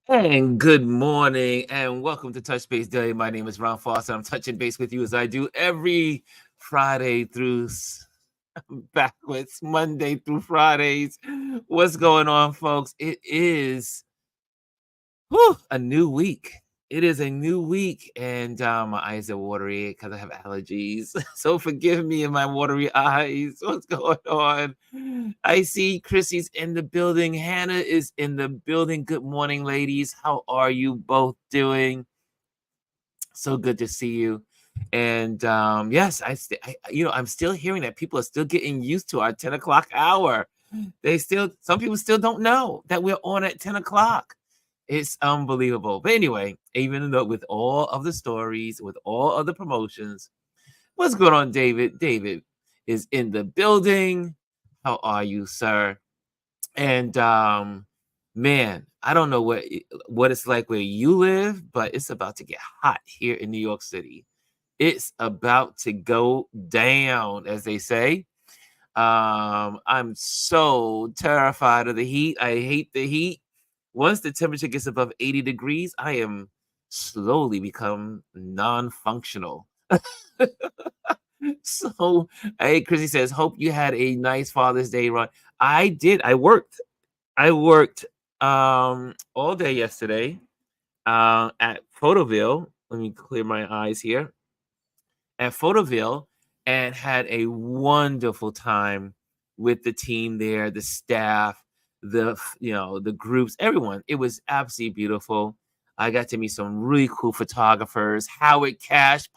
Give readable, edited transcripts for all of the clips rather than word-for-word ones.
And good morning, and welcome to Touch Base Daily. My name is Ron Foster. I'm touching base with you as I do every Friday through backwards, Monday through Fridays. What's going on, folks? It is a new week. It is a new week, and my eyes are watery because I have allergies. So forgive me and my watery eyes. What's going on? I see Chrissy's in the building. Hannah is in the building. Good morning, ladies. How are you both doing? So good to see you. And yes, I'm still hearing that people are still getting used to our 10 o'clock hour. Some people still don't know that we're on at 10 o'clock. It's unbelievable. But anyway, even though with all of the stories, with all of the promotions, what's going on, David? David is in the building. How are you, sir? And man, I don't know what it's like where you live, but it's about to get hot here in New York City. It's about to go down, as they say. I'm so terrified of the heat. I hate the heat. Once the temperature gets above 80 degrees, I am slowly become non-functional. So, hey, Chrissy says, hope you had a nice Father's Day run. I did. I worked all day yesterday at Photoville. Let me clear my eyes here. At Photoville, and had a wonderful time with the team there, the staff, the groups, everyone. It was absolutely beautiful. I got to meet some really cool photographers. Howard Cash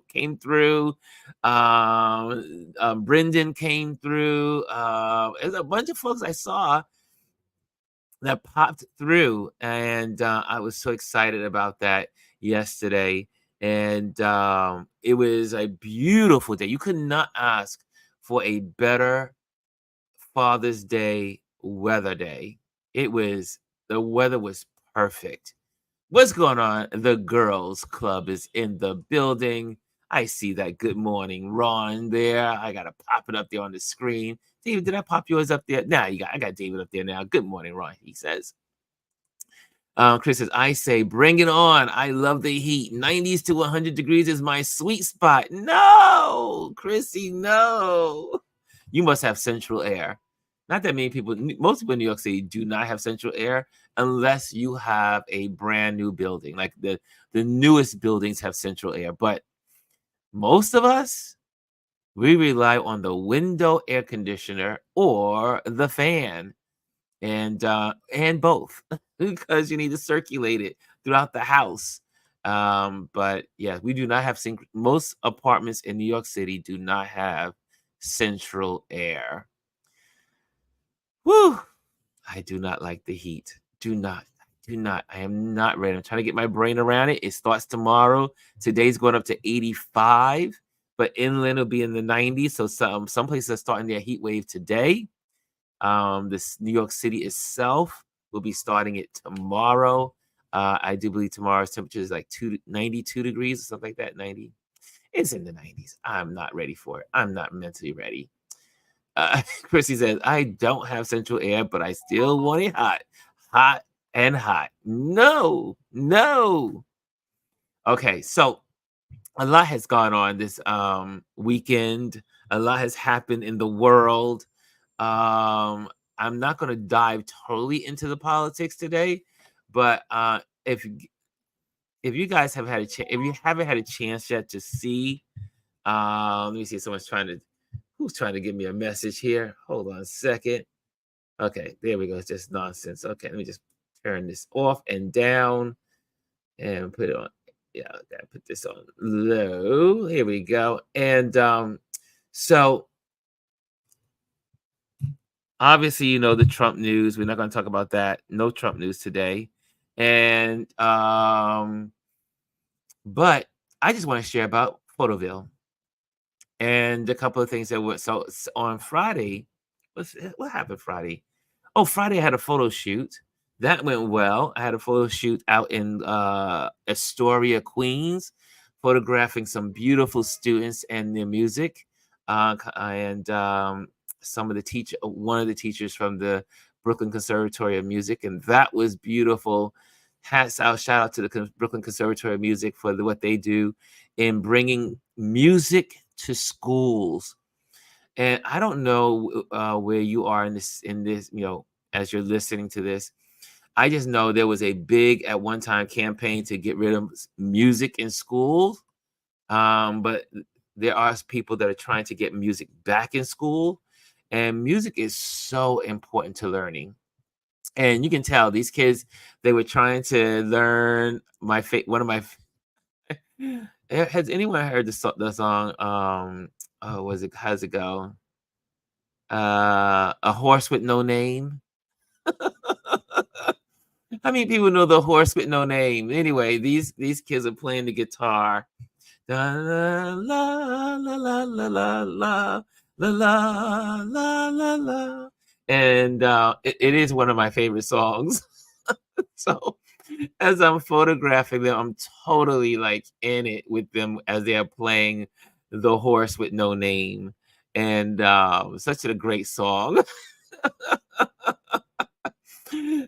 came through. Brendan came through. There's a bunch of folks I saw that popped through, and I was so excited about that yesterday. And it was a beautiful day. You could not ask for a better Father's Day weather day. The weather was perfect. What's going on? The girls club is in the building. I see that. Good morning, Ron. There, I gotta pop it up there on the screen. David, did I pop yours up there? Now I got David up there now. Good morning, Ron. He says. Chris says, I say, bring it on. I love the heat. 90s to 100 degrees is my sweet spot. No, Chrissy, no. You must have central air. Not that many people, most people in New York City do not have central air unless you have a brand new building. Like the newest buildings have central air. But most of us, we rely on the window air conditioner or the fan and both because you need to circulate it throughout the house. But yeah, we do not have most apartments in New York City do not have central air. Whew. I do not like the heat. Do not. I am not ready. I'm trying to get my brain around it. It starts tomorrow. Today's going up to 85, but inland will be in the 90s. So some places are starting their heat wave today. This New York City itself will be starting it tomorrow. I do believe tomorrow's temperature is like 92 degrees or something like that. 90. It's in the 90s. I'm not ready for it. I'm not mentally ready. Chrissy says, I don't have central air, but I still want it hot. Hot and hot. No, no. Okay, so a lot has gone on this weekend. A lot has happened in the world. I'm not going to dive totally into the politics today, but if you guys have had a chance, if you haven't had a chance yet to see, let me see. Who's trying to give me a message here? Hold on a second. Okay, there we go. It's just nonsense. Okay, let me just turn this off and down and put it on. Yeah, gotta put this on low. Here we go. And so obviously, the Trump news. We're not going to talk about that. No Trump news today. And but I just want to share about Photoville and a couple of things that were on Friday. What happened Friday? Oh, Friday I had a photo shoot. That went well. I had a photo shoot out in Astoria, Queens, photographing some beautiful students and their music. And one of the teachers from the Brooklyn Conservatory of Music, and that was beautiful. Hats out, shout out to the Brooklyn Conservatory of Music for what they do in bringing music to schools. And I don't know where you are in this, as you're listening to this. I just know there was a big at one time campaign to get rid of music in schools. But there are people that are trying to get music back in school, and music is so important to learning. And you can tell these kids, they were trying to learn one of my has anyone heard the song, oh, was it how's it go? A Horse with No Name. How many people know the Horse with No Name? Anyway, these kids are playing the guitar. La la la la la la la la la la la la la. And it is one of my favorite songs. So as I'm photographing them, I'm totally like in it with them as they are playing The Horse with No Name. And such a great song.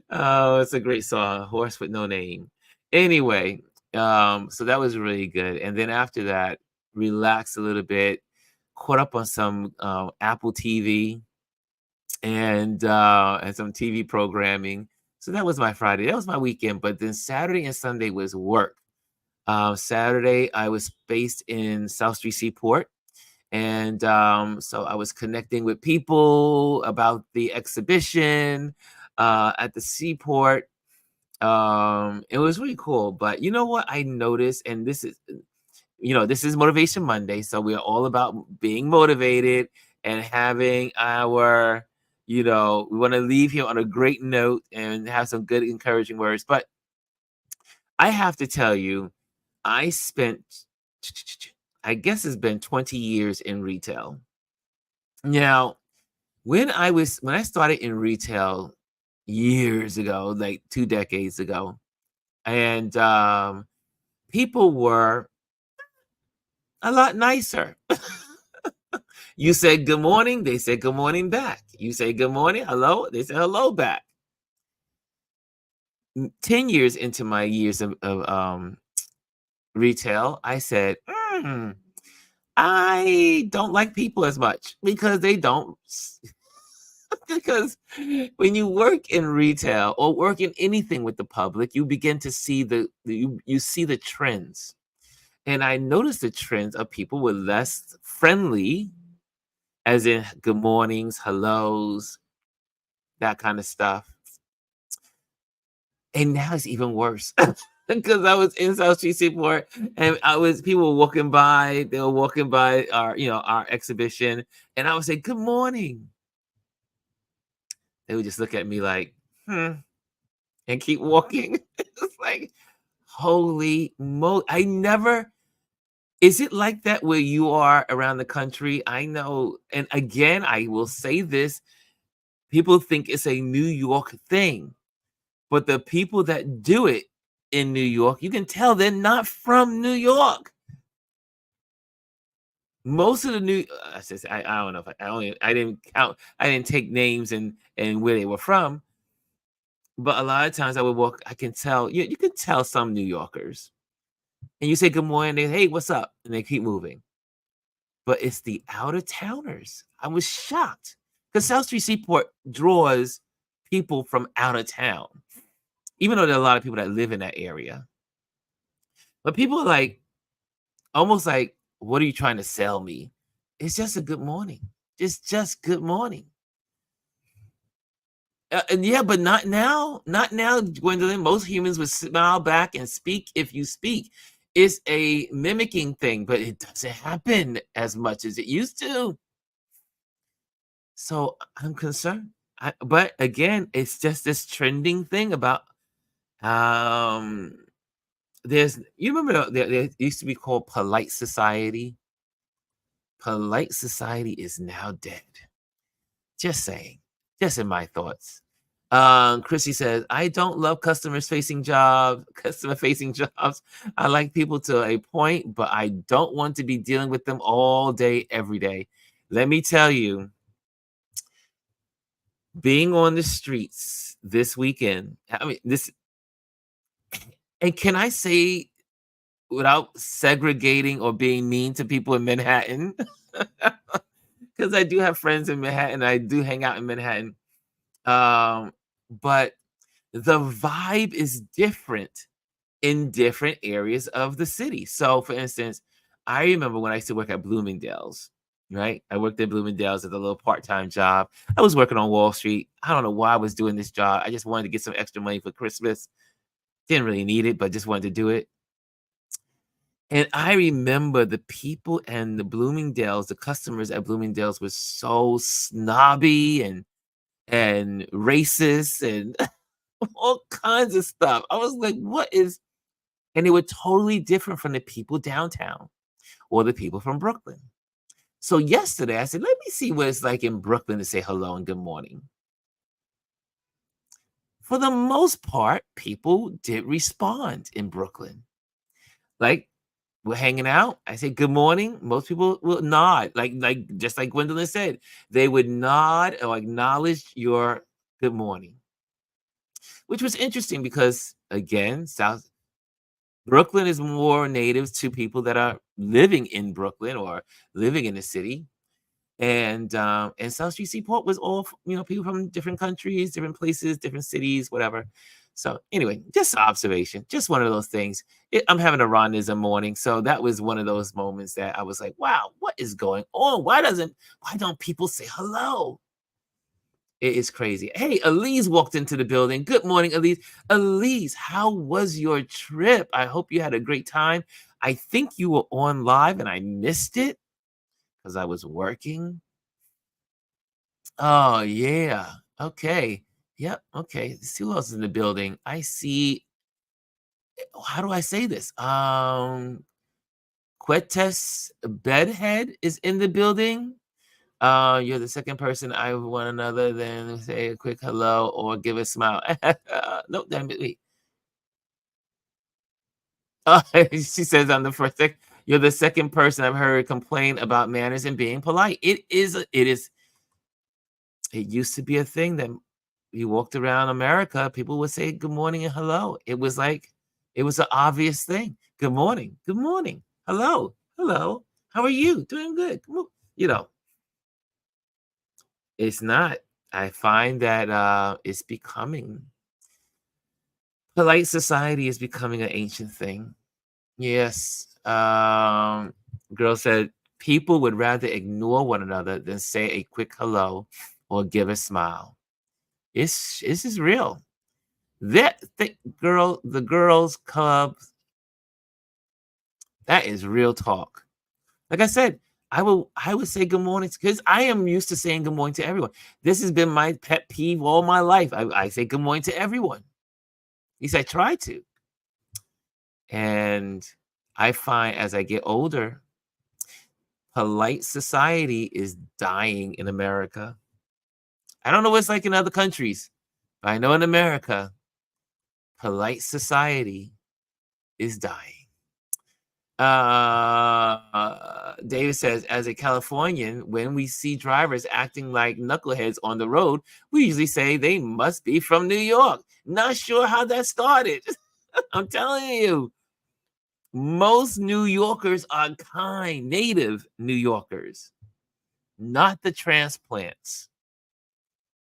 Oh, it's a great song, Horse with No Name. Anyway, so that was really good. And then after that, relaxed a little bit, caught up on some Apple TV and some TV programming. So that was my Friday. That was my weekend. But then Saturday and Sunday was work. Saturday, I was based in South Street Seaport. And so I was connecting with people about the exhibition at the seaport. It was really cool. But you know what I noticed, and this is Motivation Monday, so we're all about being motivated and having we want to leave here on a great note and have some good encouraging words. But I have to tell you, I spent, I guess it's been 20 years in retail. Now, when I started in retail years ago, like 2 decades ago, and people were a lot nicer. You said good morning, they said good morning back. You say good morning, hello, they say hello back. 10 years into my years of retail, I said, I don't like people as much because they don't. Because when you work in retail or work in anything with the public, you begin to see you see the trends. And I noticed the trends of people were less friendly, as in good mornings, hellos, that kind of stuff. And now it's even worse because I was in South Street Seaport and people were walking by, they were walking by our exhibition, and I would say, good morning. They would just look at me like, and keep walking. It's like, holy mo! Is it like that where you are around the country? I know, and again, I will say this, people think it's a New York thing, but the people that do it in New York, you can tell they're not from New York. Most of the I don't know if I didn't count, I didn't take names and where they were from, but a lot of times I would walk, I can tell, you can tell some New Yorkers, and you say good morning, they, hey, what's up? And they keep moving. But it's the out of towners. I was shocked because South Street Seaport draws people from out of town, even though there are a lot of people that live in that area. But people are like, almost like, what are you trying to sell me? It's just a good morning. It's just good morning. And yeah, but not now. Not now, Gwendolyn. Most humans would smile back and speak if you speak. It's a mimicking thing, but it doesn't happen as much as it used to. So I'm concerned. But again, it's just this trending thing about you remember there used to be called polite society. Polite society is now dead. Just saying. Just in my thoughts. Chrissy says, I don't love customer facing jobs. I like people to a point, but I don't want to be dealing with them all day, every day. Let me tell you, being on the streets this weekend, I mean, this, and can I say, without segregating or being mean to people in Manhattan, because I do have friends in Manhattan, I do hang out in Manhattan, but the vibe is different in different areas of the city. So, for instance, I remember when I used to work at Bloomingdale's, right? I worked at Bloomingdale's at a little part-time job. I was working on Wall Street. I don't know why I was doing this job. I just wanted to get some extra money for Christmas. Didn't really need it, but just wanted to do it. And I remember the people and the Bloomingdale's, the customers at Bloomingdale's were so snobby and racist and all kinds of stuff. I was like, what is, and they were totally different from the people downtown or the people from Brooklyn. So yesterday I said, let me see what it's like in Brooklyn to say hello and good morning. For the most part, people did respond in Brooklyn. Like, we're hanging out. I say good morning. Most people will nod, like just like Gwendolyn said, they would nod or acknowledge your good morning, which was interesting because again, South Brooklyn is more native to people that are living in Brooklyn or living in the city. And South Street Seaport was all people from different countries, different places, different cities, whatever. So anyway, just an observation, just one of those things. I'm having a Ronism morning, so that was one of those moments that I was like, "Wow, what is going on? Why don't people say hello?" It is crazy. Hey, Elise walked into the building. Good morning, Elise. Elise, how was your trip? I hope you had a great time. I think you were on live and I missed it because I was working. Oh, yeah. Okay. Yep. Okay. Let's see who else is in the building. I see. How do I say this? Quetes Bedhead is in the building. You're the second person I would want another than say a quick hello or give a smile. No, damn it. Wait. She says I'm the first. You're the second person I've heard complain about manners and being polite. It is. It used to be a thing that you walked around America, people would say good morning and hello. It was like it was an obvious thing. Good morning. Good morning. Hello. Hello. How are you? Doing good. Come on. You know, it's not. I find that it's becoming polite society is becoming an ancient thing. Yes. Girl said people would rather ignore one another than say a quick hello or give a smile. This is real. The girls club, that is real talk. Like I said, I would say good morning because I am used to saying good morning to everyone. This has been my pet peeve all my life. I say good morning to everyone. At least I try to. And I find as I get older, polite society is dying in America. I don't know what it's like in other countries, but I know in America, polite society is dying. David says, as a Californian, when we see drivers acting like knuckleheads on the road, we usually say they must be from New York. Not sure how that started. I'm telling you, most New Yorkers are kind, native New Yorkers, not the transplants.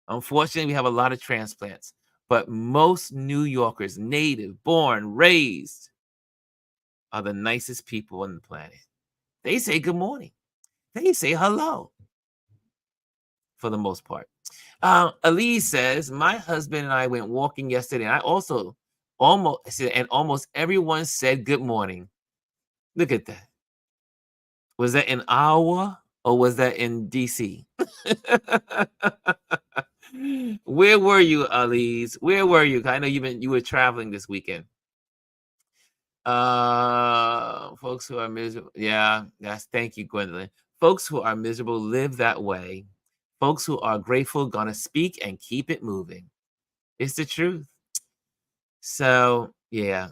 Unfortunately, we have a lot of transplants, but most New Yorkers, native, born, raised, are the nicest people on the planet. They say good morning. They say hello for the most part. Elise says, my husband and I went walking yesterday, and I also almost everyone said good morning. Look at that. Was that in Iowa or was that in DC? Where were you, Elise? Where were you? I know you were traveling this weekend. Folks who are miserable. Yeah, that's thank you, Gwendolyn. Folks who are miserable live that way. Folks who are grateful gonna speak and keep it moving. It's the truth. So yeah.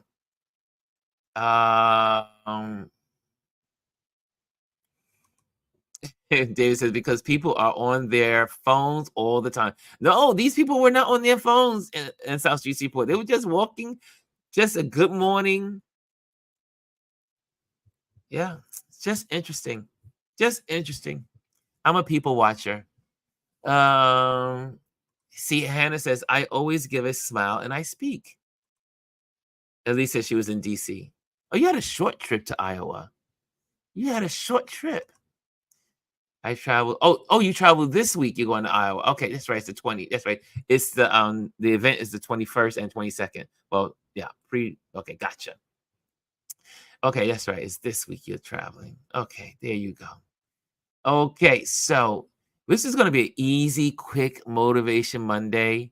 Um David says, because people are on their phones all the time. No, these people were not on their phones in South Street Seaport. They were just walking, just a good morning. Yeah, it's just interesting. Just interesting. I'm a people watcher. Um, see, Hannah says, I always give a smile and I speak. Elise says she was in DC. Oh, you had a short trip to Iowa. You had a short trip. I traveled. Oh, you traveled this week. You're going to Iowa. Okay, that's right. It's the 20. That's right. It's the event is the 21st and 22nd. Well, yeah, okay, gotcha. Okay, that's right. It's this week you're traveling. Okay, there you go. Okay, so this is going to be an easy, quick motivation Monday.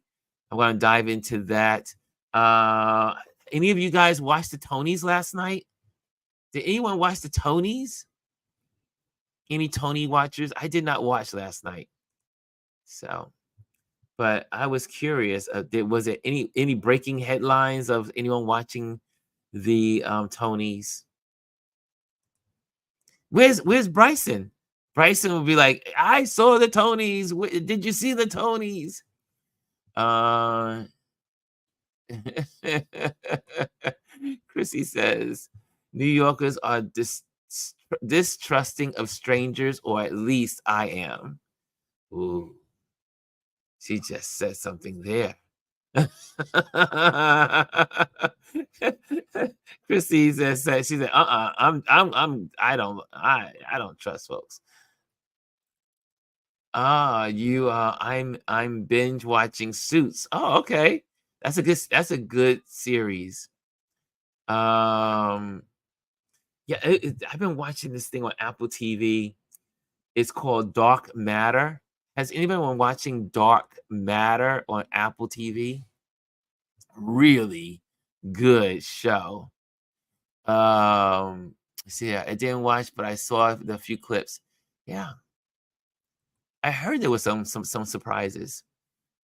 I'm going to dive into that. Any of you guys watch the Tonys last night? Did anyone watch the Tonys? Any Tony watchers? I did not watch last night. So, but I was curious. Was there any breaking headlines of anyone watching the Tonys? Where's Bryson? Bryson would be like, I saw the Tonys. Did you see the Tonys? Chrissy says, New Yorkers are distrusting of strangers, or at least I am. Ooh, she just said something there. Chrissy says, she said, I don't trust folks. I'm binge watching Suits. Oh, okay. That's a good series. Yeah, I've been watching this thing on Apple TV. It's called Dark Matter. Has anyone been watching Dark Matter on Apple TV? Really good show. See, I didn't watch, but I saw the few clips. Yeah, I heard there was some surprises.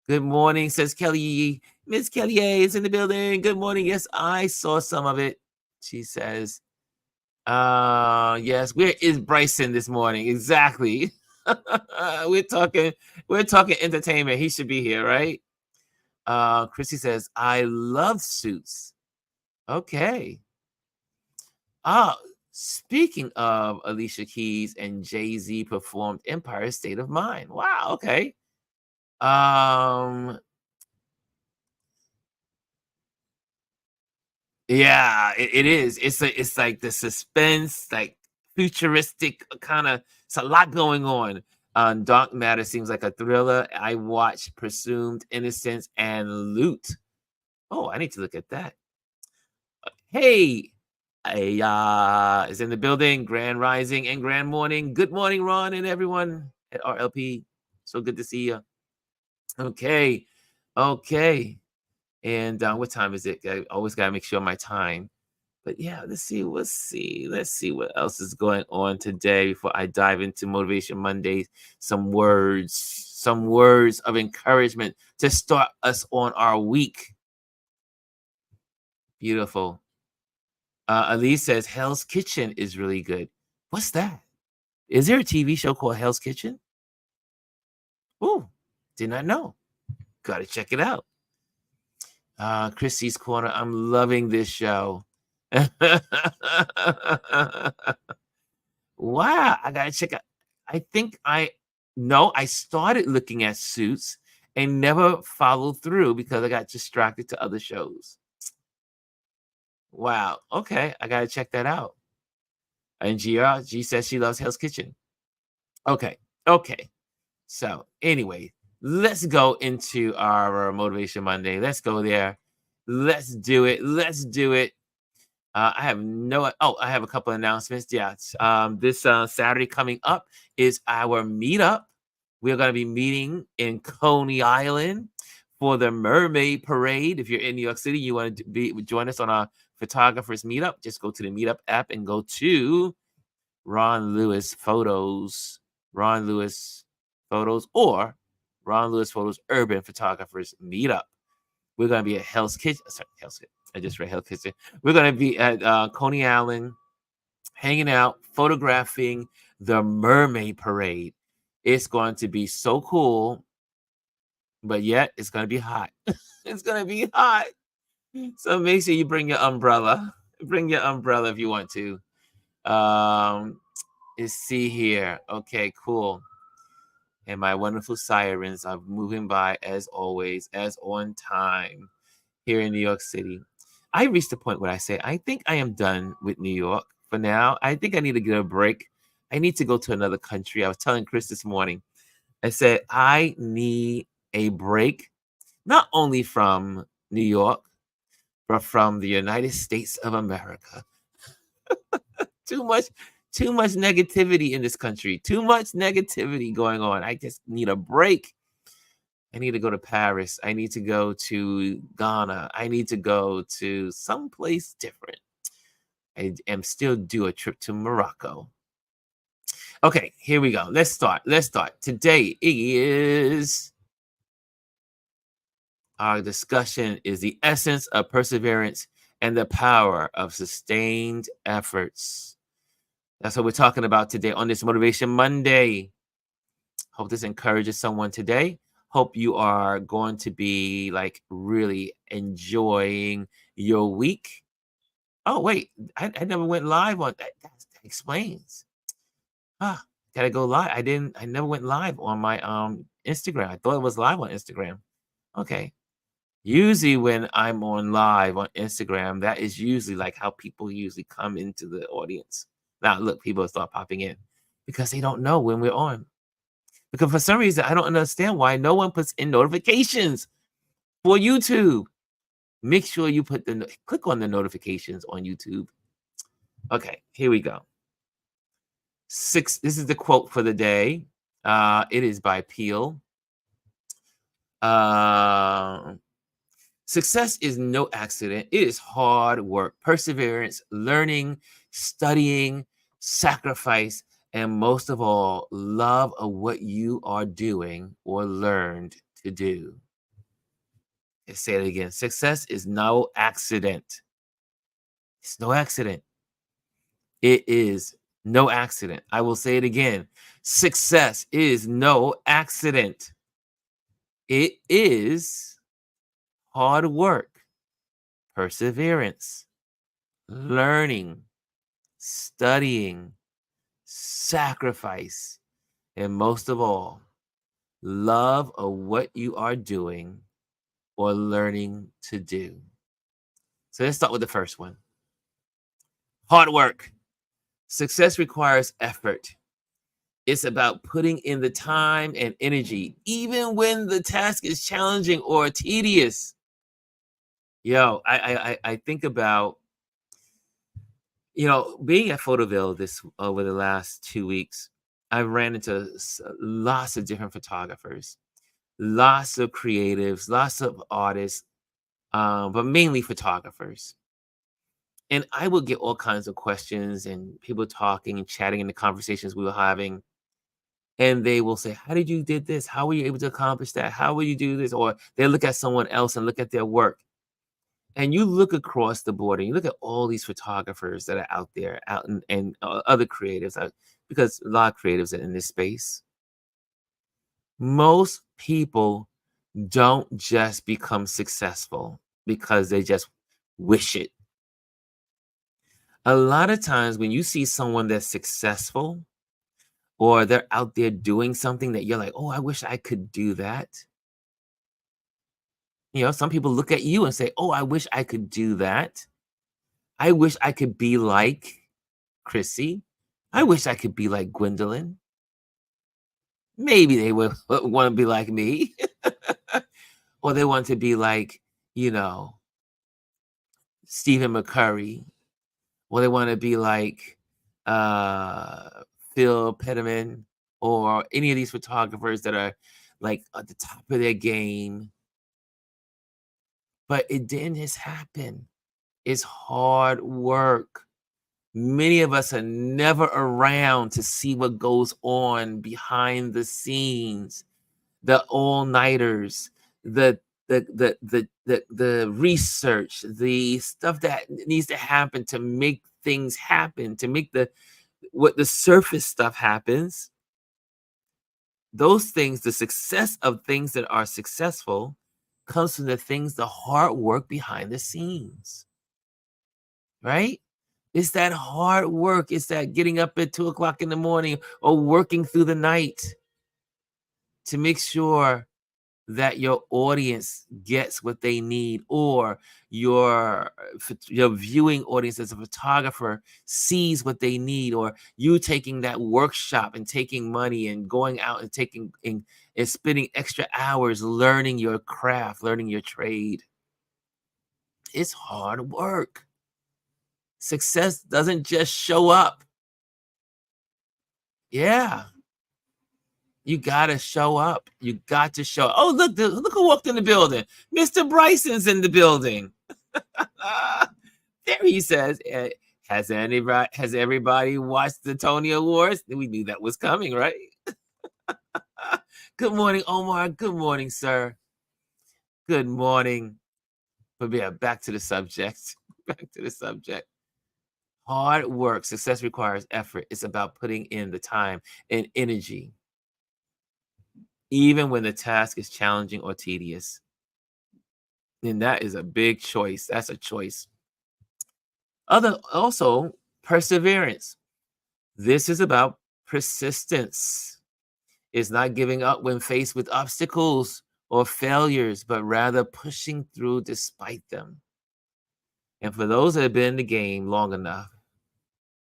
Good morning, says Kelly. Miss Kelly is in the building. Good morning. Yes, I saw some of it. She says, yes, where is Bryson this morning? Exactly. we're talking entertainment. He should be here, right? Chrissy says, I love Suits. Okay. Speaking of Alicia Keys and Jay-Z performed Empire State of Mind. Wow, okay. Yeah, it is. It's like the suspense, like futuristic kind of. It's a lot going on. Dark Matter seems like a thriller. I watched Presumed Innocence and Loot. Oh, I need to look at that. Hey, is in the building. Grand Rising and Grand Morning. Good morning, Ron and everyone at RLP. So good to see you. Okay, okay. And what time is it? I always gotta make sure my time. But yeah, let's see what else is going on today before I dive into Motivation Mondays. Some words of encouragement to start us on our week. Beautiful. Elise says Hell's Kitchen is really good. What's that? Is there a TV show called Hell's Kitchen? Oh, did not know. Gotta check it out. Christy's Corner. I'm loving this show. Wow, I gotta check out. I started looking at Suits and never followed through because I got distracted to other shows. Wow. Okay, I gotta check that out. And G says she loves Hell's Kitchen. Okay. So anyway, let's go into our Motivation Monday. Let's go there. Let's do it. I have a couple of announcements. Yeah, this Saturday coming up is our meetup. We're going to be meeting in Coney Island for the Mermaid Parade. If you're in New York City, you want to join us on our photographers meetup. Just go to the meetup app and go to Ron Lewis Photos or Ron Lewis Photos Urban Photographers Meetup. We're going to be at Hell's Kitchen. Sorry, Hell's Kitchen. I just read Hell's Kitchen. We're going to be at Coney Island, hanging out, photographing the Mermaid Parade. It's going to be so cool, but yet it's going to be hot. It's going to be hot. So make sure you bring your umbrella. Bring your umbrella if you want to. Let's see here. Okay, cool. And my wonderful sirens are moving by as always, as on time here in New York City. I reached the point where I say, I think I am done with New York for now. I think I need to get a break. I need to go to another country. I was telling Chris this morning, I said, I need a break, not only from New York, but from the United States of America. Too much, too much negativity in this country. Too much negativity going on. I just need a break. I need to go to Paris. I need to go to Ghana. I need to go to someplace different. I am still due a trip to Morocco. Okay, here we go. Let's start. Today is our discussion is the essence of perseverance and the power of sustained efforts. That's what we're talking about today on this Motivation Monday. Hope this encourages someone today. Hope you are going to be like really enjoying your week. Oh, wait, I never went live on that. That explains. Ah, gotta go live. I never went live on my Instagram. I thought it was live on Instagram. Okay. Usually when I'm on live on Instagram, that is usually like how people usually come into the audience. Now look, people start popping in because they don't know when we're on. Because for some reason, I don't understand why no one puts in notifications for YouTube. Make sure you click on the notifications on YouTube. Okay, here we go. This is the quote for the day. It is by Peel. Success is no accident. It is hard work, perseverance, learning, studying, sacrifice, and most of all, love of what you are doing or learned to do. Let's say it again. Success is no accident. It's no accident. It is no accident. I will say it again. Success is no accident. It is hard work, perseverance, learning, studying, sacrifice, and most of all, love of what you are doing or learning to do. So let's start with the first one. Hard work. Success requires effort. It's about putting in the time and energy, even when the task is challenging or tedious. Yo, I think about, being at Photoville this over the last 2 weeks. I ran into lots of different photographers, lots of creatives, lots of artists, but mainly photographers. And I would get all kinds of questions and people talking and chatting in the conversations we were having. And they will say, how did you did this? How were you able to accomplish that? How will you do this? Or they look at someone else and look at their work. And you look across the board and you look at all these photographers that are out there, and other creatives, because a lot of creatives are in this space. Most people don't just become successful because they just wish it. A lot of times when you see someone that's successful or they're out there doing something that you're like, oh, I wish I could do that. Some people look at you and say, oh, I wish I could do that. I wish I could be like Chrissy. I wish I could be like Gwendolyn. Maybe they would want to be like me. Or they want to be like, Stephen McCurry. Or they want to be like Phil Peterman or any of these photographers that are like at the top of their game. But it didn't just happen. It's hard work. Many of us are never around to see what goes on behind the scenes, the all-nighters, the research, the stuff that needs to happen to make things happen, to make what the surface stuff happens, those things, the success of things that are successful comes from the things, the hard work behind the scenes, right? It's that hard work. It's that getting up at 2 o'clock in the morning or working through the night to make sure that your audience gets what they need, or your viewing audience as a photographer sees what they need, or you taking that workshop and taking money and going out and taking and spending extra hours learning your craft, learning your trade. It's hard work. Success doesn't just show up. Yeah. You gotta show up. You got to show. Oh, look who walked in the building. Mr. Bryson's in the building. There he says, has everybody watched the Tony Awards? We knew that was coming, right? Good morning, Omar. Good morning, sir. Good morning. But yeah, back to the subject. Back to the subject. Hard work. Success requires effort. It's about putting in the time and energy, even when the task is challenging or tedious. And that is a big choice. That's a choice. Also, perseverance. This is about persistence. It's not giving up when faced with obstacles or failures, but rather pushing through despite them. And for those that have been in the game long enough,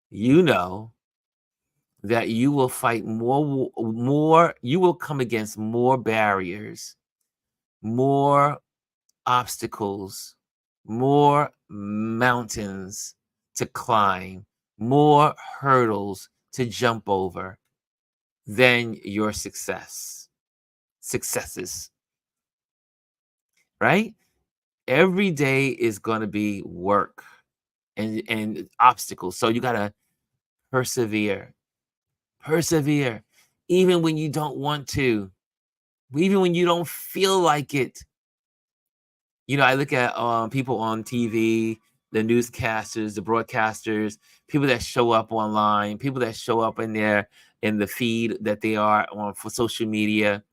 you know that you will fight more, you will come against more barriers, more obstacles, more mountains to climb, more hurdles to jump over than your successes, right? Every day is going to be work and obstacles. So you got to persevere. Persevere even when you don't want to, even when you don't feel like it. I look at people on TV, the newscasters, the broadcasters, people that show up online, people that show up in the feed that they are on for social media.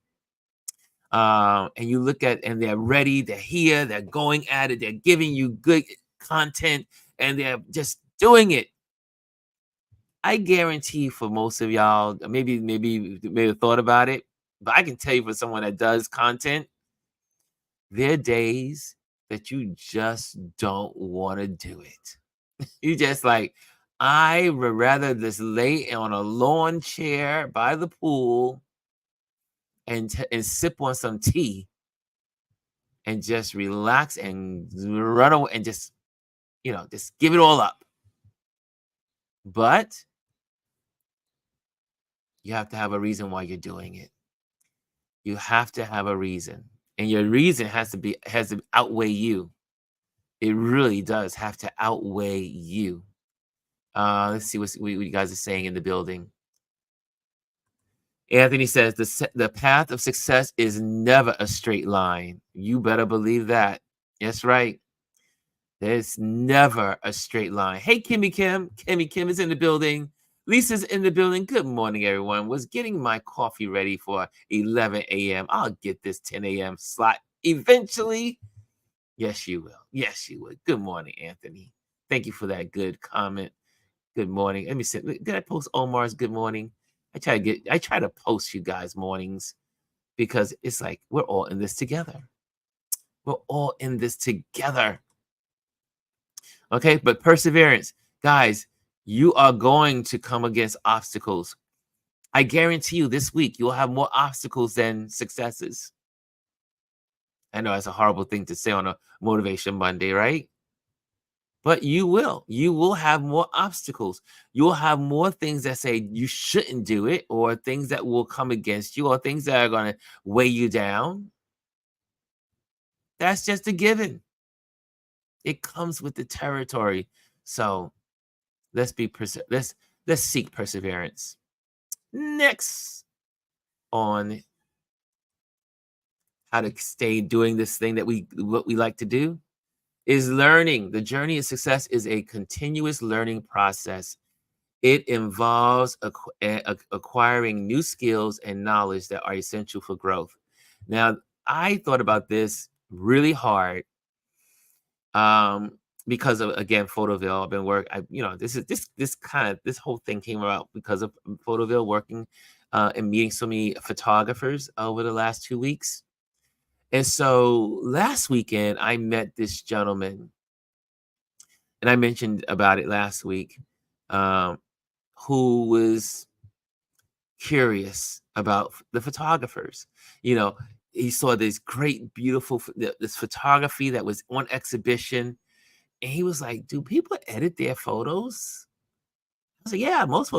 And you look at, and they're ready, they're here, they're going at it, they're giving you good content, and they're just doing it. I guarantee for most of y'all, maybe you may have thought about it, but I can tell you for someone that does content, there are days that you just don't want to do it. You just like, I would rather just lay on a lawn chair by the pool and sip on some tea and just relax and run away and just give it all up. But you have to have a reason why you're doing it. You have to have a reason. And your reason has to outweigh you. It really does have to outweigh you. Let's see what you guys are saying in the building. Anthony says the path of success is never a straight line. You better believe that. That's right. There's never a straight line. Hey, Kimmy Kim. Kimmy Kim is in the building. Lisa's in the building. Good morning, everyone. Was getting my coffee ready for 11 a.m. I'll get this 10 a.m. slot eventually. Yes, you will. Yes, you will. Good morning, Anthony. Thank you for that good comment. Good morning. Let me see. Did I post Omar's good morning? I try to post you guys mornings because it's like we're all in this together. We're all in this together. Okay, but perseverance, guys, you are going to come against obstacles. I guarantee you this week you'll have more obstacles than successes. I know that's a horrible thing to say on a Motivation Monday, right? But you will have more obstacles. You'll have more things that say you shouldn't do it, or things that will come against you, or things that are going to weigh you down. That's just a given. It comes with the territory. So let's seek perseverance. Next on how to stay doing this thing that what we like to do is learning. The journey of success is a continuous learning process. It involves acquiring new skills and knowledge that are essential for growth. Now, I thought about this really hard, um, because of, again, Photoville. I've been work. I you know this is this whole thing came about because of Photoville, working and meeting so many photographers over the last 2 weeks. And so last weekend, I met this gentleman, and I mentioned about it last week, um, who was curious about the photographers. You know, he saw this great, beautiful, this photography that was on exhibition, and he was like, "Do people edit their photos?" I was like, "Yeah, most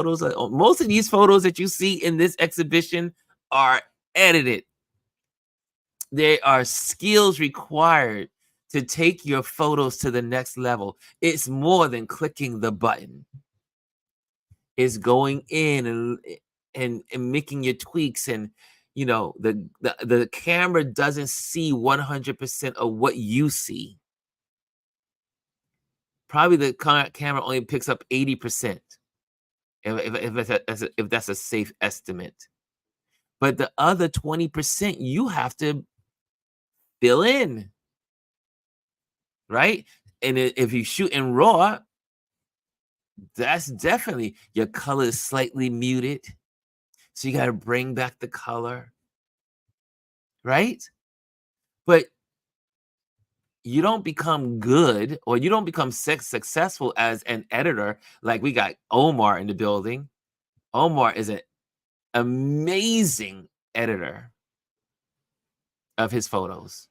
of these photos that you see in this exhibition are edited. There are skills required to take your photos to the next level. It's more than clicking the button. It's going in and making your tweaks, and the camera doesn't see 100% of what you see. Probably the camera only picks up 80%, if that's a safe estimate. But the other 20% you have to fill in, right? And if you shoot in RAW, that's definitely your color is slightly muted. So you got to bring back the color, right? But you don't become good, or you don't become successful as an editor. Like, we got Omar in the building. Omar is an amazing editor of his photos.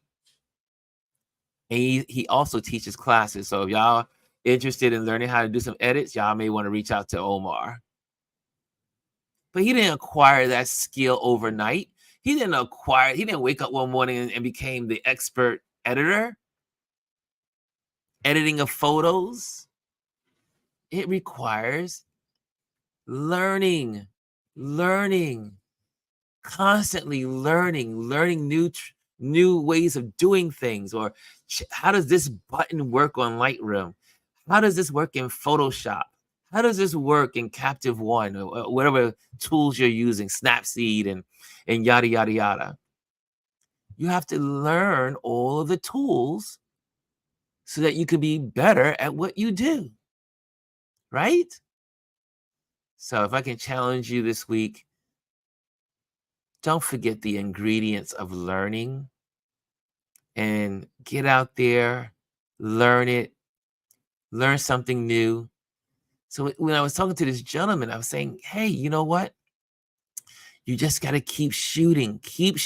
And he also teaches classes. So if y'all interested in learning how to do some edits, y'all may want to reach out to Omar. But he didn't acquire that skill overnight. He didn't wake up one morning and became the expert editor. Editing of photos, it requires learning, learning, constantly learning new ways of doing things. Or how does this button work on Lightroom? How does this work in Photoshop? How does this work in Captive One, or whatever tools you're using, Snapseed, and yada yada yada? You have to learn all of the tools so that you can be better at what you do, right? So if I can challenge you this week, don't forget the ingredients of learning, and get out there, learn it, learn something new. So when I was talking to this gentleman, I was saying, hey, you know what? You just got to keep shooting, keep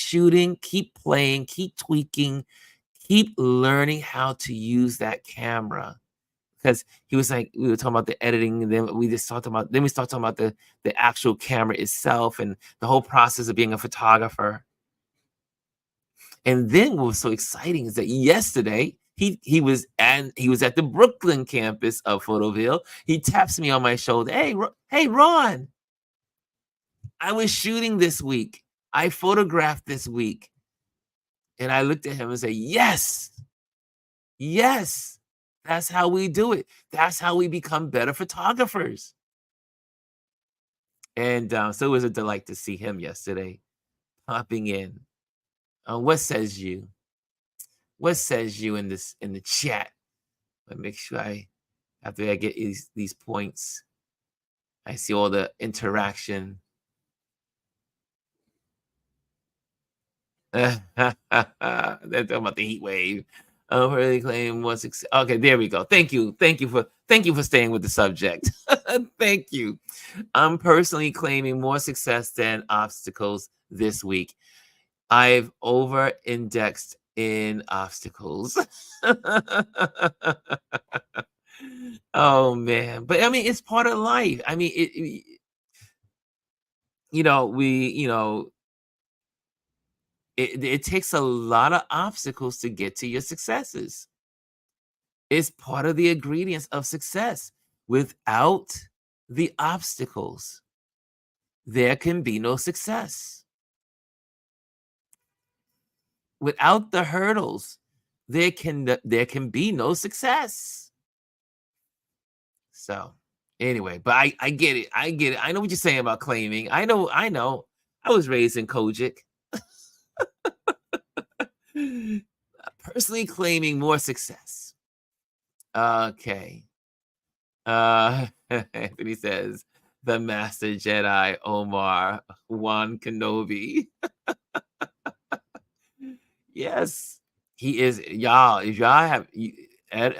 playing, keep tweaking, keep learning how to use that camera. Because he was like, we were talking about the editing, and then we started talking about the actual camera itself and the whole process of being a photographer. And then what was so exciting is that yesterday he was at the Brooklyn campus of Photoville. He taps me on my shoulder. Hey, Ron, I was shooting this week. I photographed this week. And I looked at him and said, yes, yes, that's how we do it. That's how we become better photographers. And so it was a delight to see him yesterday popping in. What says you? What says you in the chat? Let me make sure after I get these points, I see all the interaction. They're talking about the heat wave. Really claim more success. Okay, there we go. Thank you for staying with the subject. Thank you. I'm personally claiming more success than obstacles this week. I've over-indexed in obstacles. Oh man, but I mean, it's part of life. I mean, it takes a lot of obstacles to get to your successes. It's part of the ingredients of success. Without the obstacles, there can be no success. Without the hurdles, there can be no success. So Anyway, but I get it. I get it. I know what you're saying about claiming. I know. I know. I was raised in Kojic. Personally claiming more success. Okay. Anthony says the Master Jedi Omar Wan Kenobi. Yes, he is. Y'all, if y'all have, if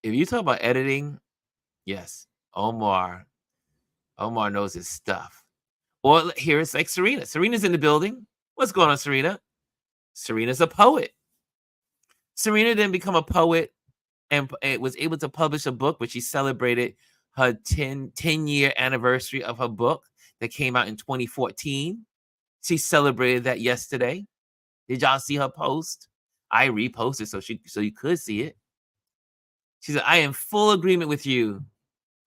you talk about editing, yes, Omar knows his stuff. Or here it's like Serena. Serena's in the building. What's going on, Serena? Serena's a poet. Serena didn't become a poet and was able to publish a book, which she celebrated her 10-year anniversary of her book that came out in 2014. She celebrated that yesterday. Did y'all see her post? I reposted so you could see it. She said, I am full agreement with you.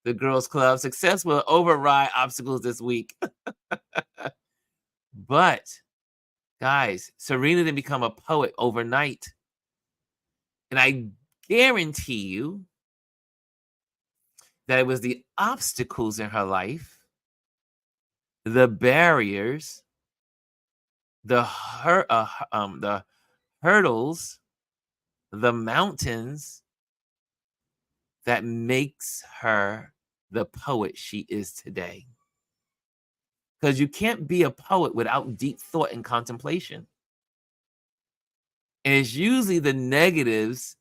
The girls club success will override obstacles this week. But guys, Serena didn't become a poet overnight. And I guarantee you that it was the obstacles in her life, the barriers, the hurdles, the mountains that makes her the poet she is today. Because you can't be a poet without deep thought and contemplation. And it's usually the negatives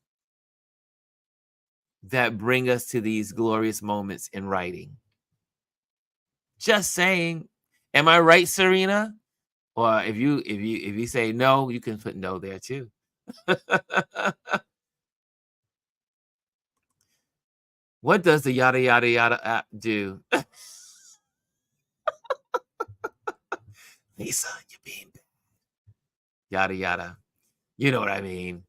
that bring us to these glorious moments in writing. Just saying. Am I right, Serena? Or if you say no, you can put no there too. What does the yada yada yada app do? Lisa, you're being bad. Yada yada. You know what I mean.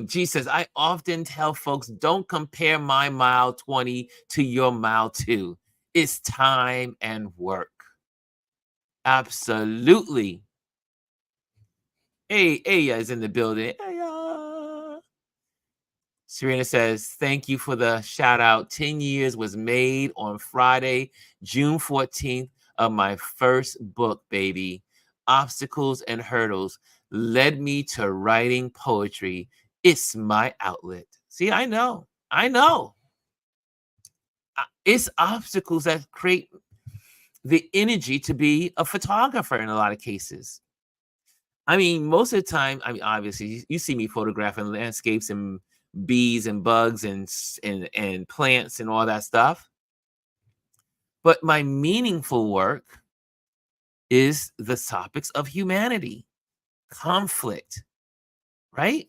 G says, I often tell folks, don't compare my mile 20 to your mile 2. It's time and work. Absolutely. Hey, Aya is in the building. Aya. Serena says, thank you for the shout out. 10 years was made on Friday, June 14th of my first book, baby. Obstacles and hurdles led me to writing poetry. It's my outlet. See, I know. It's obstacles that create the energy to be a photographer in a lot of cases. I mean, most of the time, I mean, obviously, you see me photographing landscapes and bees and bugs and plants and all that stuff. But my meaningful work is the topics of humanity, conflict, right?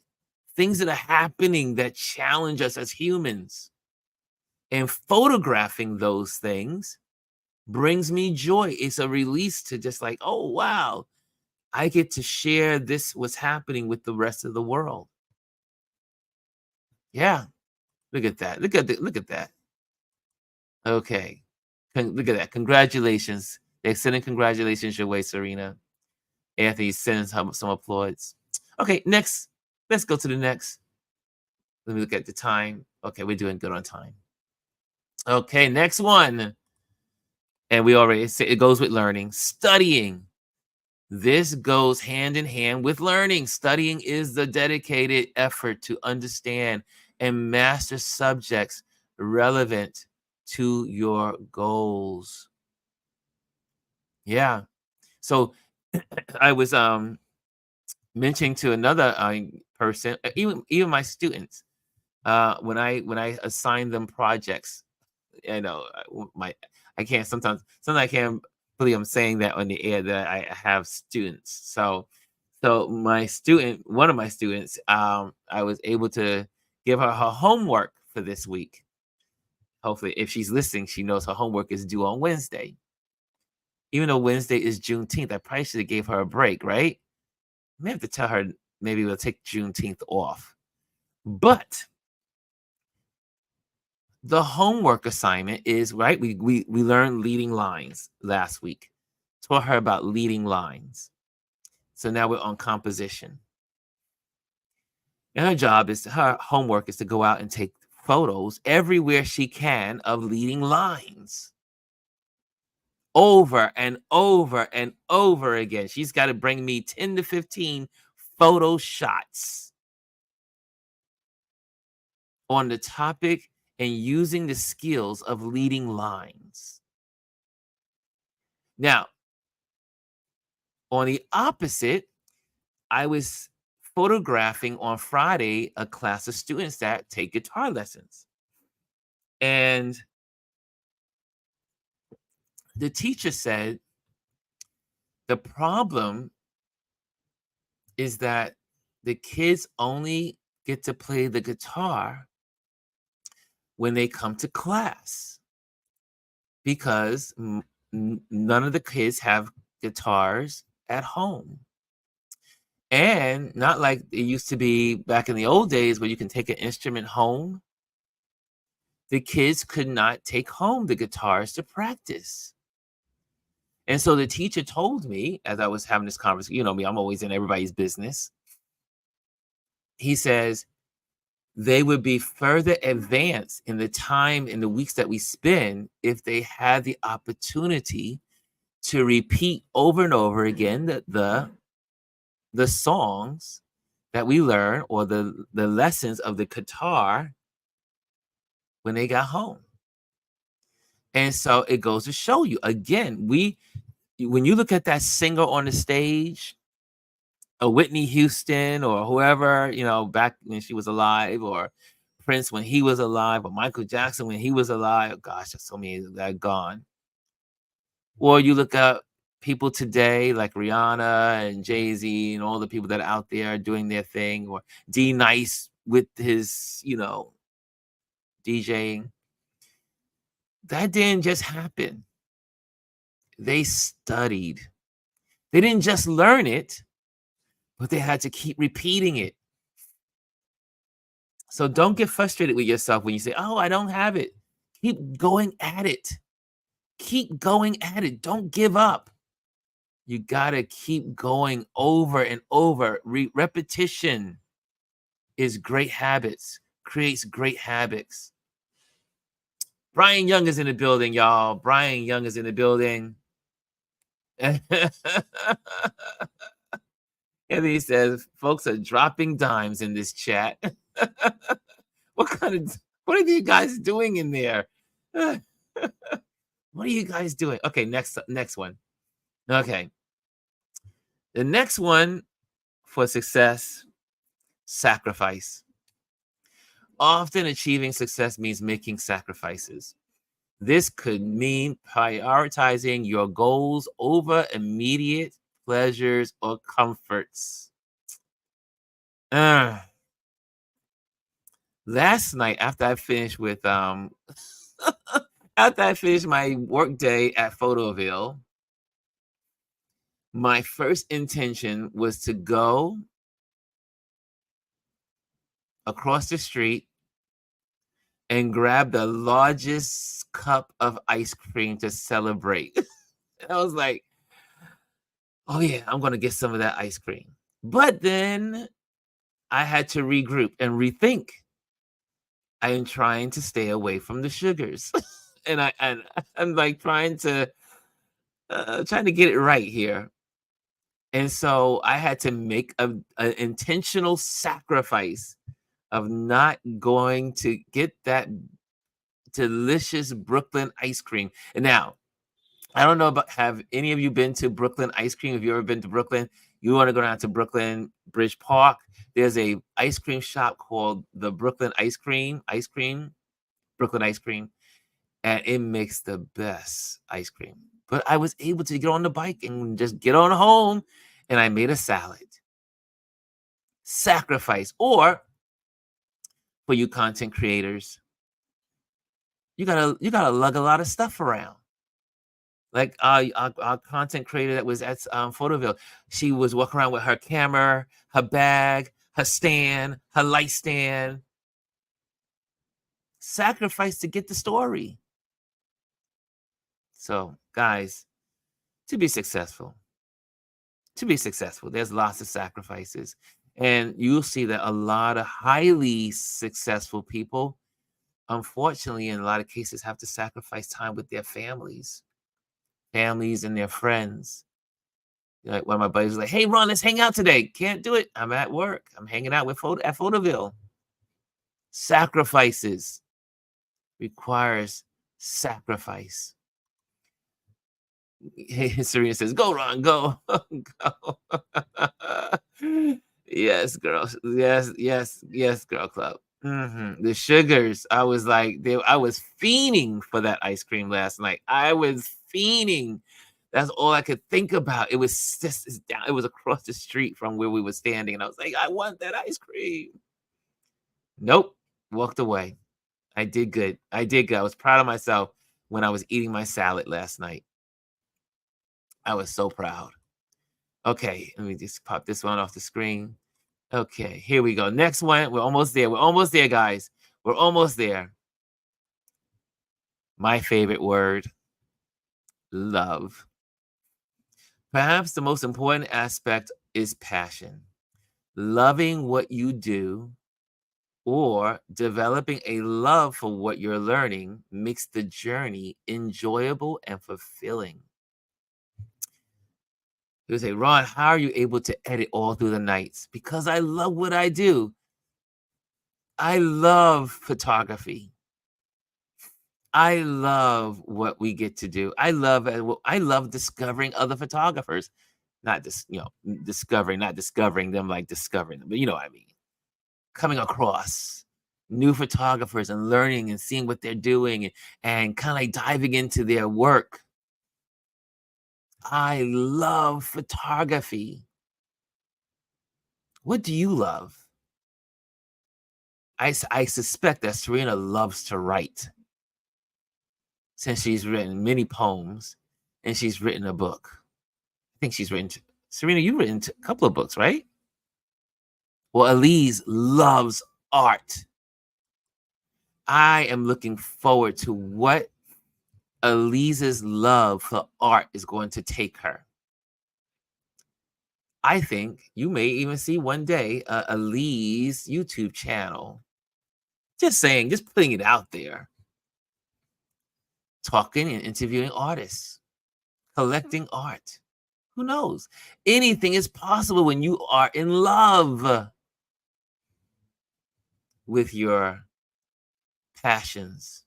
Things that are happening that challenge us as humans. And photographing those things brings me joy. It's a release to just like, oh, wow, I get to share this, what's happening with the rest of the world. Yeah. Look at that. Look at that. Okay. Look at that. Congratulations. They're sending congratulations your way, Serena. Anthony sends some applause. Okay, next. Let's go to the next. Let me look at the time. Okay, we're doing good on time. Okay, next one. And we already said it goes with learning. Studying. This goes hand in hand with learning. Studying is the dedicated effort to understand and master subjects relevant to your goals. Yeah. So I was mentioning to another person, even my students, when I assign them projects, you know, I can't sometimes I can't believe I'm saying that on the air that I have students. So my student, one of my students, I was able to give her homework for this week. Hopefully, if she's listening, she knows her homework is due on Wednesday. Even though Wednesday is Juneteenth, I probably should have gave her a break, right? I may have to tell her maybe we'll take Juneteenth off. But the homework assignment is, right, we learned leading lines last week. Taught her about leading lines. So now we're on composition. And her homework is to go out and take photos everywhere she can of leading lines over and over and over again. She's got to bring me 10 to 15 photo shots on the topic and using the skills of leading lines. Now, on the opposite, I was photographing on Friday a class of students that take guitar lessons. And the teacher said the problem is that the kids only get to play the guitar when they come to class because none of the kids have guitars at home. And not like it used to be back in the old days where you can take an instrument home. The kids could not take home the guitars to practice. And so the teacher told me as I was having this conversation, you know me, I'm always in everybody's business. He says they would be further advanced in the time in the weeks that we spend if they had the opportunity to repeat over and over again the songs that we learn or the lessons of the guitar when they got home. And so it goes to show you again, when you look at that singer on the stage, a Whitney Houston or whoever, you know, back when she was alive, or Prince when he was alive, or Michael Jackson when he was alive. Oh, gosh, there's so many that are gone. Or you look at people today like Rihanna and Jay-Z and all the people that are out there doing their thing, or D Nice with his, you know, DJing. That didn't just happen. They studied. They didn't just learn it, but they had to keep repeating it. So don't get frustrated with yourself when you say, oh, I don't have it. Keep going at it. Keep going at it. Don't give up. You got to keep going over and over. Repetition is great habits, creates great habits. Brian Young is in the building, y'all. Brian Young is in the building. And he says, folks are dropping dimes in this chat. What are you guys doing in there? What are you guys doing? Okay, next one. Okay. The next one for success, sacrifice. Often achieving success means making sacrifices. This could mean prioritizing your goals over immediate pleasures or comforts. Last night, after I finished with after I finished my work day at Photoville, my first intention was to go across the street and grab the largest cup of ice cream to celebrate. And I was like, oh yeah, I'm going to get some of that ice cream. But then I had to regroup and rethink. I am trying to stay away from the sugars. and I'm like trying to get it right here. And so I had to make an intentional sacrifice of not going to get that delicious Brooklyn ice cream. And now, I don't know about, have any of you been to Brooklyn ice cream? If you ever been to Brooklyn, you want to go down to Brooklyn Bridge Park. There's a ice cream shop called the Brooklyn Brooklyn Ice Cream, and it makes the best ice cream. But I was able to get on the bike and just get on home, and I made a salad. Sacrifice. Or for you content creators, you gotta lug a lot of stuff around. Like our content creator that was at Photoville, she was walking around with her camera, her bag, her stand, her light stand. Sacrifice to get the story. So, guys, to be successful, there's lots of sacrifices. And you'll see that a lot of highly successful people, unfortunately, in a lot of cases, have to sacrifice time with their families and their friends. Like one of my buddies was like, "Hey, Ron, let's hang out today." Can't do it. I'm at work. I'm hanging out with at Photoville. Sacrifices requires sacrifice. Hey, Serena says, "Go, Ron, go, go." Yes, girls. Yes, yes, yes, girl club. The sugars. I was fiending for that ice cream last night. I was fiending. That's all I could think about. It was just it's down. It was across the street from where we were standing, and I was like, I want that ice cream. Nope. Walked away. I did good. I did good. I was proud of myself when I was eating my salad last night. I was so proud. Okay, let me just pop this one off the screen. Okay, here we go. Next one. We're almost there. We're almost there, guys. We're almost there. My favorite word, love. Perhaps the most important aspect is passion. Loving what you do or developing a love for what you're learning makes the journey enjoyable and fulfilling. You say, Ron, how are you able to edit all through the nights? Because I love what I do. I love photography. I love what we get to do. I love discovering other photographers. Not just, not discovering them like discovering them, but you know what I mean. Coming across new photographers and learning and seeing what they're doing and kind of like diving into their work. I love photography. What do you love? I suspect that Serena loves to write since she's written many poems and she's written a book. I think she's written, Serena, you've written a couple of books, right? Well, Elise loves art. I am looking forward to what Elise's love for art is going to take her. I think you may even see one day Elise YouTube channel. Just saying, just putting it out there. Talking and interviewing artists, collecting art. Who knows? Anything is possible when you are in love with your passions.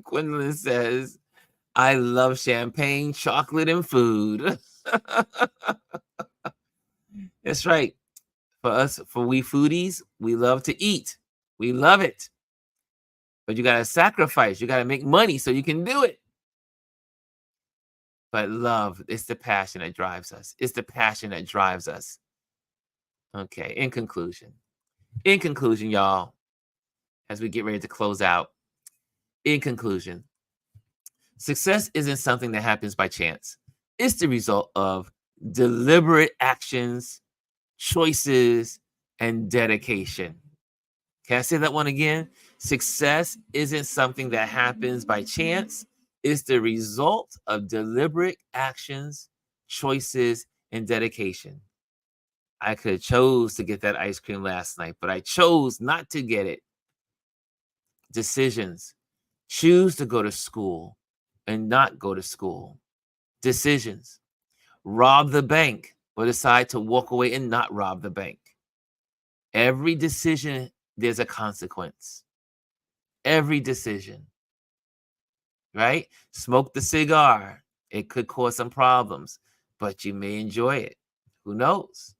Gwendolyn says, I love champagne, chocolate, and food. That's right. For we foodies, we love to eat. We love it. But you got to sacrifice. You got to make money so you can do it. But love, it's the passion that drives us. It's the passion that drives us. Okay, in conclusion, y'all, as we get ready to close out, in conclusion, success isn't something that happens by chance. It's the result of deliberate actions, choices, and dedication. Can I say that one again? Success isn't something that happens by chance. It's the result of deliberate actions, choices, and dedication. I could have chose to get that ice cream last night, but I chose not to get it. Decisions. Choose to go to school and not go to school. Decisions. Rob the bank or decide to walk away and not rob the bank. Every decision, there's a consequence. Every decision. Right? Smoke the cigar. It could cause some problems, but you may enjoy it. Who knows?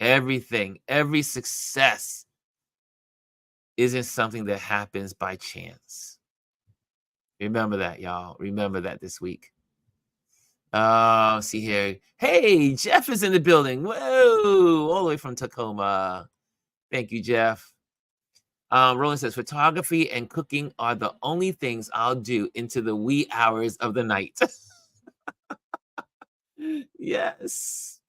Everything, every success isn't something that happens by chance. Remember that, y'all. Remember that this week. See here. Hey, Jeff is in the building. Whoa, all the way from Tacoma. Thank you, Jeff. Roland says, photography and cooking are the only things I'll do into the wee hours of the night. Yes.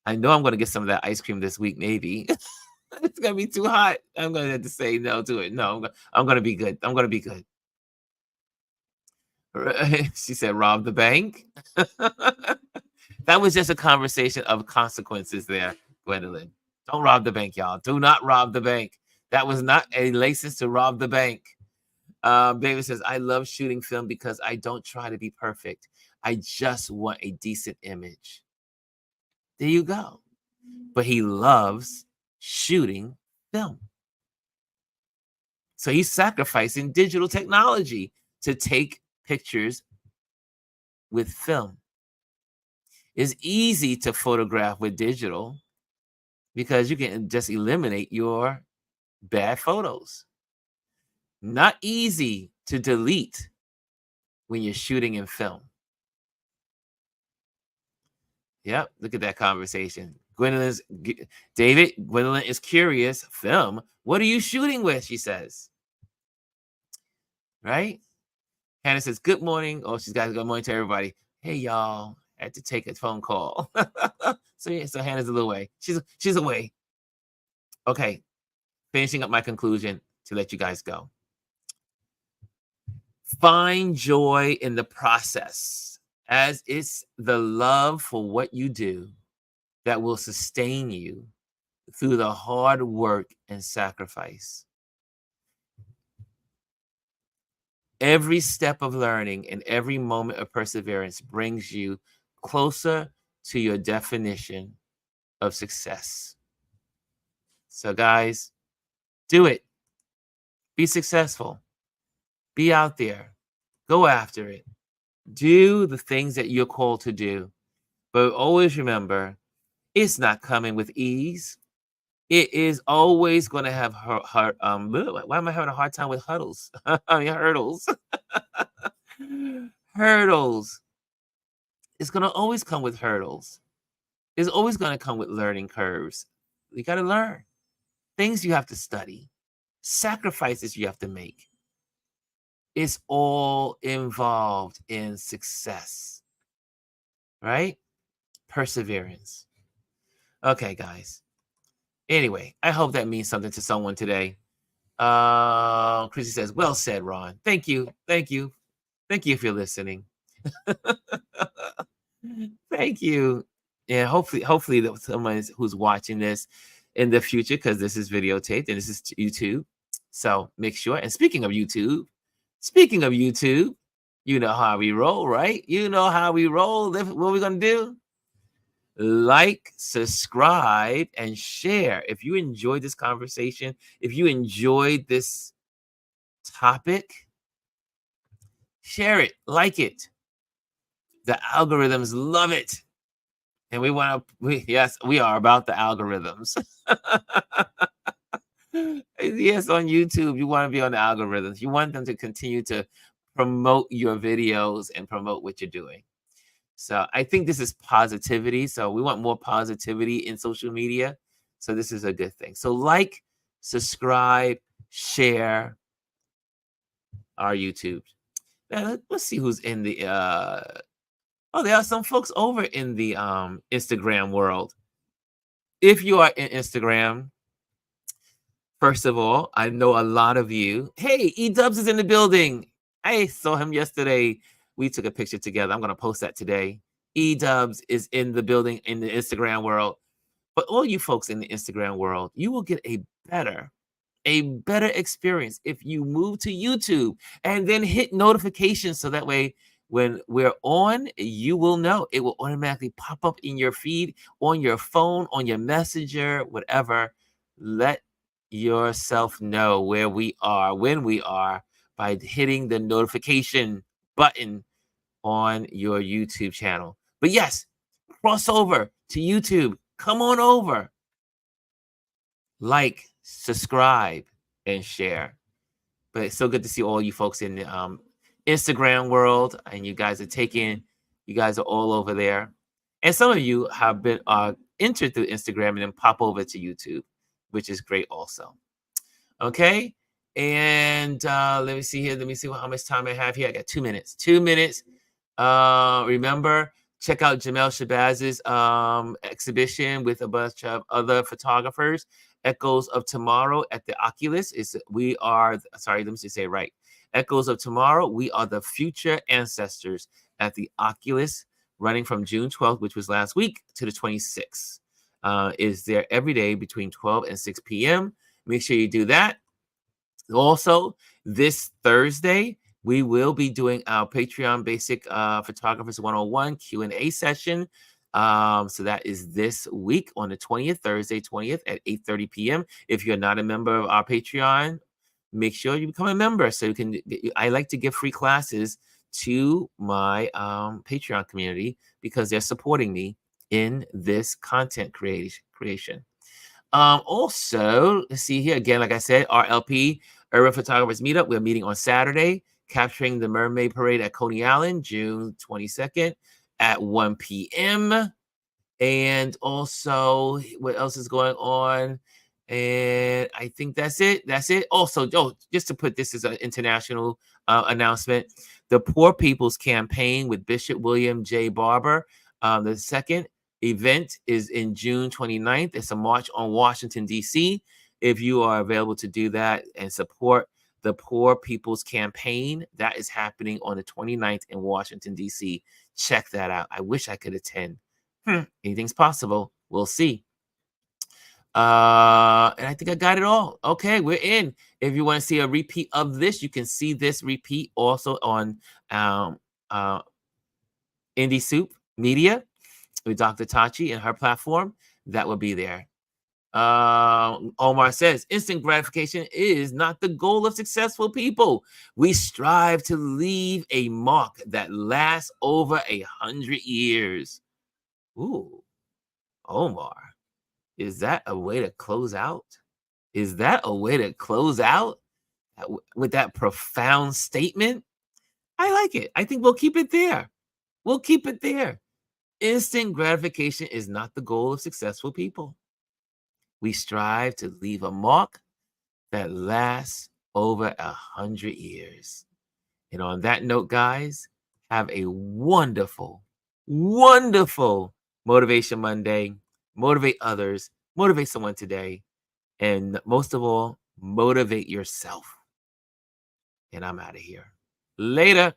I know I'm going to get some of that ice cream this week, maybe. It's going to be too hot. I'm going to have to say no to it. No, I'm going to be good. I'm going to be good. She said, rob the bank. That was just a conversation of consequences there, Gwendolyn. Don't rob the bank, y'all. Do not rob the bank. That was not a license to rob the bank. David says, I love shooting film because I don't try to be perfect. I just want a decent image. There you go. But he loves shooting film. So he's sacrificing digital technology to take pictures with film. It's easy to photograph with digital because you can just eliminate your bad photos. Not easy to delete when you're shooting in film. Yep, look at that conversation. Gwendolyn is curious. Film? What are you shooting with? She says. Right? Hannah says, good morning. Oh, she's got good morning to everybody. Hey, y'all. I had to take a phone call. So Hannah's a little away. She's away. Okay. Finishing up my conclusion to let you guys go. Find joy in the process, as it's the love for what you do that will sustain you through the hard work and sacrifice. Every step of learning and every moment of perseverance brings you closer to your definition of success. So, guys, do it. Be successful. Be out there. Go after it. Do the things that you're called to do. But always remember, it's not coming with ease. It is always going to have why am I having a hard time with hurdles? Hurdles. Hurdles. It's going to always come with hurdles. It's always going to come with learning curves. You got to learn. Things you have to study. Sacrifices you have to make. It's all involved in success. Right? Perseverance. Okay, guys. Anyway, I hope that means something to someone today. Chrissy says, well said, Ron. Thank you. Thank you. Thank you if you're listening. Thank you. And hopefully someone who's watching this in the future, because this is videotaped and this is YouTube. So make sure. And speaking of YouTube, you know how we roll, right? You know how we roll. What we're going to do? Like, subscribe, and share. If you enjoyed this conversation, if you enjoyed this topic, share it, like it. The algorithms love it. And we are about the algorithms. Yes, on YouTube, you want to be on the algorithms. You want them to continue to promote your videos and promote what you're doing. So I think this is positivity. So we want more positivity in social media. So this is a good thing. So like, subscribe, share our YouTube. Now, let's see who's in the there are some folks over in the Instagram world. If you are in Instagram, first of all, I know a lot of you. Hey, E-Dubs is in the building. I saw him yesterday. We took a picture together. I'm going to post that today. E-Dubs is in the building in the Instagram world. But all you folks in the Instagram world, you will get a better experience if you move to YouTube and then hit notifications, so that way when we're on, you will know. It will automatically pop up in your feed, on your phone, on your messenger, whatever. Let yourself know where we are, when we are, by hitting the notification button on your YouTube channel. But yes, cross over to YouTube. Come on over. Like, subscribe, and share. But it's so good to see all you folks in the Instagram world, and you guys are all over there. And some of you have been entered through Instagram and then pop over to YouTube, which is great also. Okay. And let me see here. Let me see how much time I have here. I got 2 minutes. 2 minutes. Remember, check out Jamel Shabaz's exhibition with a bunch of other photographers. Echoes of Tomorrow at the Oculus. Let me just say it right. Echoes of Tomorrow. We are the future ancestors at the Oculus, running from June 12th, which was last week, to the 26th. Is there every day between 12 and 6 p.m. Make sure you do that. Also, this Thursday, we will be doing our Patreon Basic Photographers 101 Q&A session. So that is this week on the 20th, Thursday 20th at 8:30 p.m. If you're not a member of our Patreon, make sure you become a member so you can. I like to give free classes to my Patreon community because they're supporting me in this content creation. Also, let's see here again, like I said, RLP, Urban Photographers Meetup. We're meeting on Saturday, capturing the Mermaid Parade at Coney Island, June 22nd at 1 p.m. And also, what else is going on? And I think that's it. That's it. Also, just to put this as an international announcement, the Poor People's Campaign with Bishop William J. Barber, the second event is in June 29th. It's a march on Washington, D.C. If you are available to do that and support the Poor People's Campaign, that is happening on the 29th in Washington, D.C. Check that out. I wish I could attend. Anything's possible. We'll see. And I think I got it all. Okay, we're in. If you want to see a repeat of this, you can see this repeat also on Indie Soup Media with Dr. Tachi and her platform. That will be there. Omar says, instant gratification is not the goal of successful people. We strive to leave a mark that lasts over 100 years. Ooh, Omar, is that a way to close out? Is that a way to close out with that profound statement? I like it. I think we'll keep it there. We'll keep it there. Instant gratification is not the goal of successful people. We strive to leave a mark that lasts over 100 years. And on that note, guys, have a wonderful, wonderful Motivation Monday. Motivate others, motivate someone today, and most of all, motivate yourself. And I'm out of here. Later.